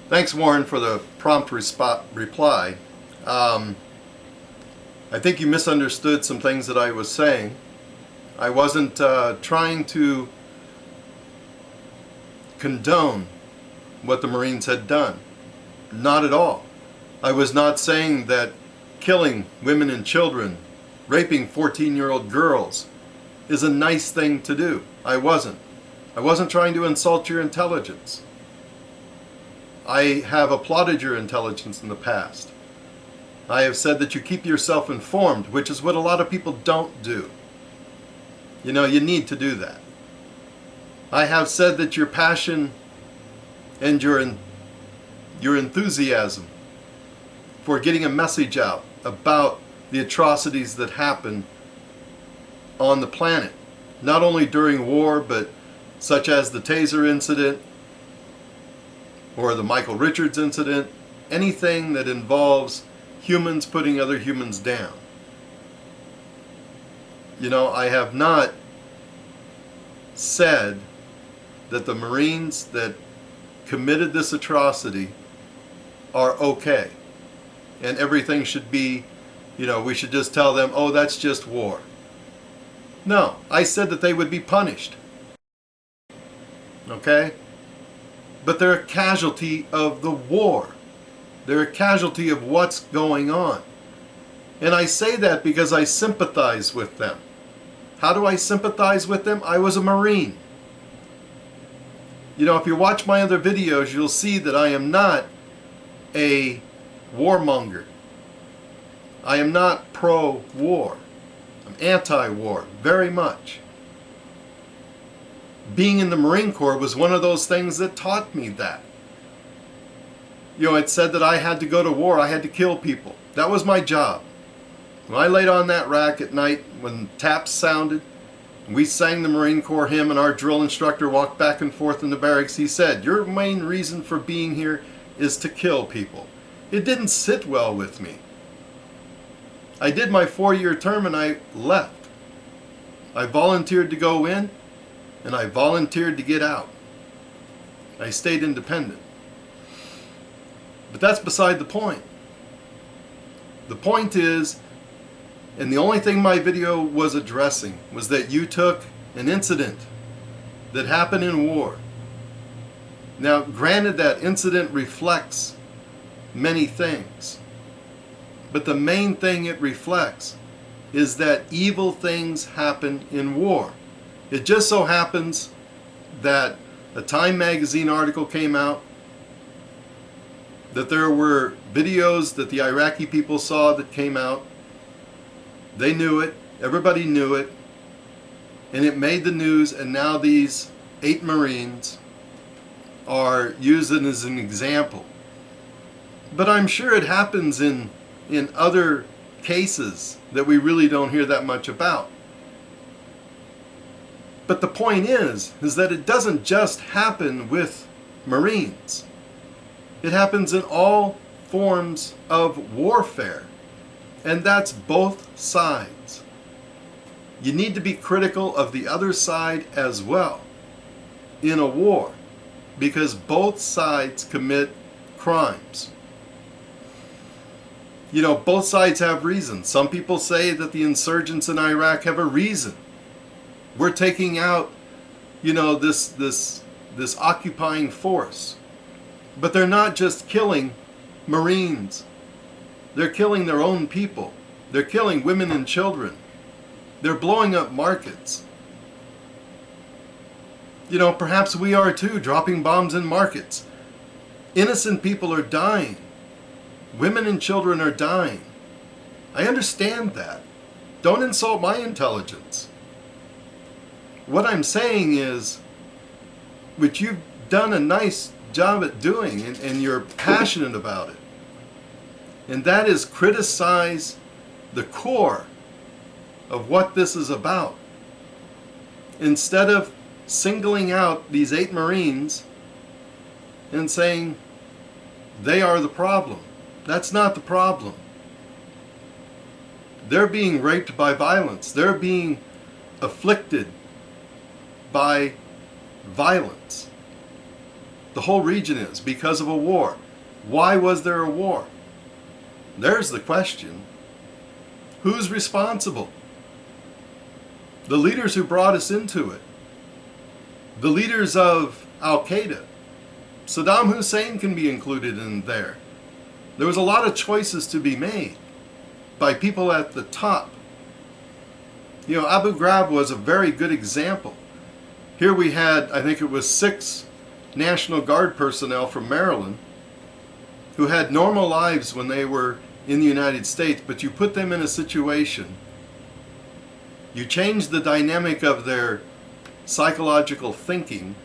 Thanks, Warren, for the prompt reply. I think you misunderstood some things that I was saying. I wasn't trying to condone what the Marines had done. Not at all. I was not saying that killing women and children, raping 14-year-old girls is a nice thing to do. I wasn't. I wasn't trying to insult your intelligence. I have applauded your intelligence in the past. I have said that you keep yourself informed, which is what a lot of people don't do. You know, you need to do that. I have said that your passion and your enthusiasm for getting a message out about the atrocities that happen on the planet, not only during war, but such as the Taser incident or the Michael Richards incident, anything that involves humans putting other humans down. You know, I have not said that the Marines that committed this atrocity are okay and everything should be, you know, we should just tell them, oh, that's just war. No, I said that they would be punished. Okay? But they're a casualty of the war. They're a casualty of what's going on. And I say that because I sympathize with them. How do I sympathize with them? I was a Marine. You know, if you watch my other videos, you'll see that I am not a warmonger. I am not pro-war. I'm anti-war, very much. Being in the Marine Corps was one of those things that taught me that. You know, it said that I had to go to war, I had to kill people. That was my job. When I laid on that rack at night, when taps sounded, we sang the Marine Corps hymn and our drill instructor walked back and forth in the barracks, he said, your main reason for being here is to kill people. It didn't sit well with me. I did my 4-year term and I left. I volunteered to go in and I volunteered to get out. I stayed independent. But that's beside the point. The point is, and the only thing my video was addressing was that you took an incident that happened in war. Now, granted, that incident reflects many things, but the main thing it reflects is that evil things happen in war. It just so happens that a Time magazine article came out, that there were videos that the Iraqi people saw that came out. They knew it, everybody knew it, and it made the news, and now these 8 Marines are used as an example. But I'm sure it happens in other cases that we really don't hear that much about. But the point is that it doesn't just happen with Marines. It happens in all forms of warfare. And that's both sides. You need to be critical of the other side as well in a war, because both sides commit crimes. You know, both sides have reasons. Some people say that the insurgents in Iraq have a reason. We're taking out, you know, this occupying force. But they're not just killing Marines. They're killing their own people. They're killing women and children. They're blowing up markets. You know, perhaps we are too, dropping bombs in markets. Innocent people are dying. Women and children are dying. I understand that. Don't insult my intelligence. What I'm saying is, which you've done a nice job at doing, and you're passionate about it, and that is criticize the core of what this is about, instead of singling out these 8 Marines and saying they are the problem. That's not the problem. They're being raped by violence. They're being afflicted by violence. The whole region is, because of a war. Why was there a war? There's the question. Who's responsible? The leaders who brought us into it. The leaders of Al-Qaeda. Saddam Hussein can be included in there. There was a lot of choices to be made by people at the top. You know, Abu Ghraib was a very good example. Here we had, I think it was 6 National Guard personnel from Maryland who had normal lives when they were in the United States, but you put them in a situation, you change the dynamic of their psychological thinking,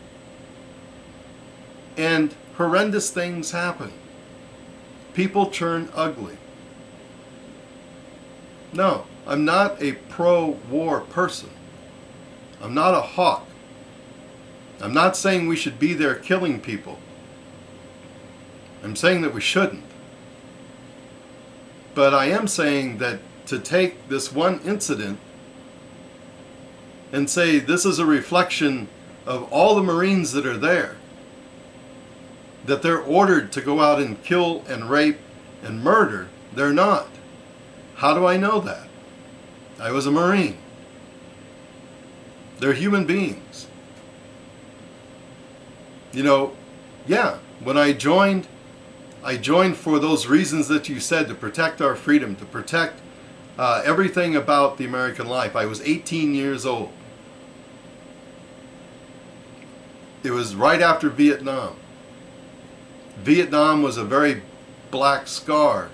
and horrendous things happen. People turn ugly. No, I'm not a pro-war person. I'm not a hawk. I'm not saying we should be there killing people. I'm saying that we shouldn't. But I am saying that to take this one incident and say this is a reflection of all the Marines that are there, that they're ordered to go out and kill and rape and murder, they're not. How do I know that? I was a Marine. They're human beings. You know, yeah, when I joined for those reasons that you said, to protect our freedom, to protect everything about the American life. I was 18 years old. It was right after Vietnam. Vietnam was a very black scar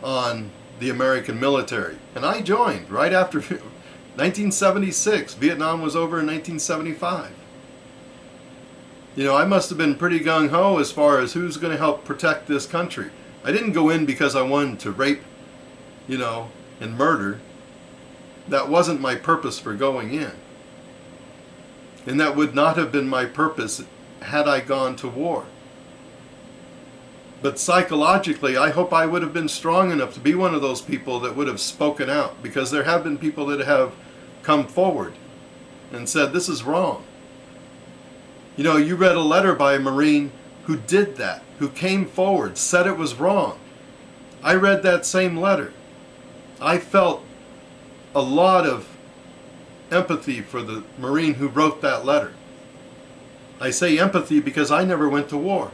on the American military. And I joined right after 1976. Vietnam was over in 1975. You know, I must have been pretty gung-ho as far as who's going to help protect this country. I didn't go in because I wanted to rape, you know, and murder. That wasn't my purpose for going in. And that would not have been my purpose had I gone to war. But psychologically, I hope I would have been strong enough to be one of those people that would have spoken out, because there have been people that have come forward and said, this is wrong. You know, you read a letter by a Marine who did that, who came forward, said it was wrong. I read that same letter. I felt a lot of empathy for the Marine who wrote that letter. I say empathy because I never went to war.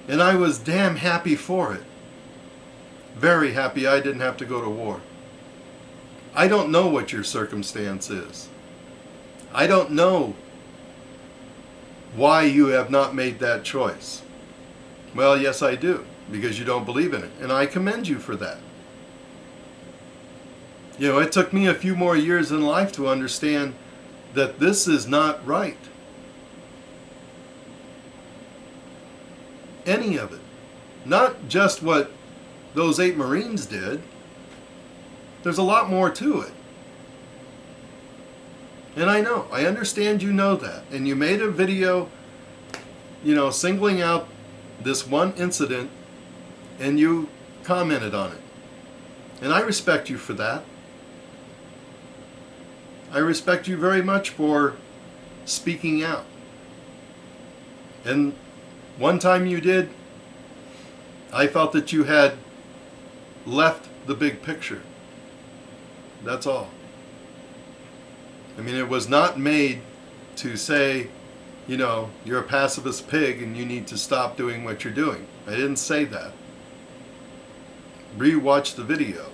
And I was damn happy for it. Very happy I didn't have to go to war. I don't know what your circumstance is. I don't know why you have not made that choice. Well, yes, I do, because you don't believe in it, and I commend you for that. You know, it took me a few more years in life to understand that this is not right. Any of it. Not just what those 8 Marines did. There's a lot more to it. And I know, I understand you know that. And you made a video, you know, singling out this one incident, and you commented on it. And I respect you for that. I respect you very much for speaking out. And one time you did, I felt that you had left the big picture. That's all. I mean, it was not made to say, you know, you're a pacifist pig and you need to stop doing what you're doing. I didn't say that. Re-watch the video.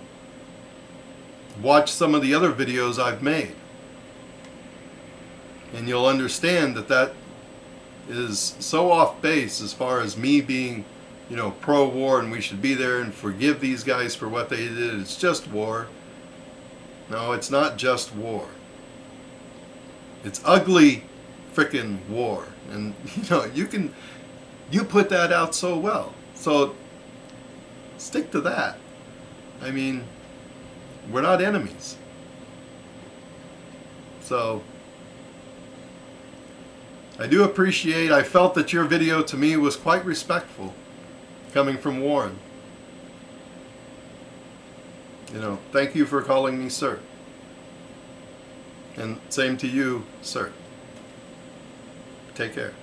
Watch some of the other videos I've made. And you'll understand that that is so off base as far as me being, you know, pro-war and we should be there and forgive these guys for what they did. It's just war. No, it's not just war. It's ugly frickin' war. And, you know, you put that out so well. So stick to that. I mean, we're not enemies. So I do appreciate, I felt that your video to me was quite respectful, coming from Warren. You know, thank you for calling me sir. And same to you, sir. Take care.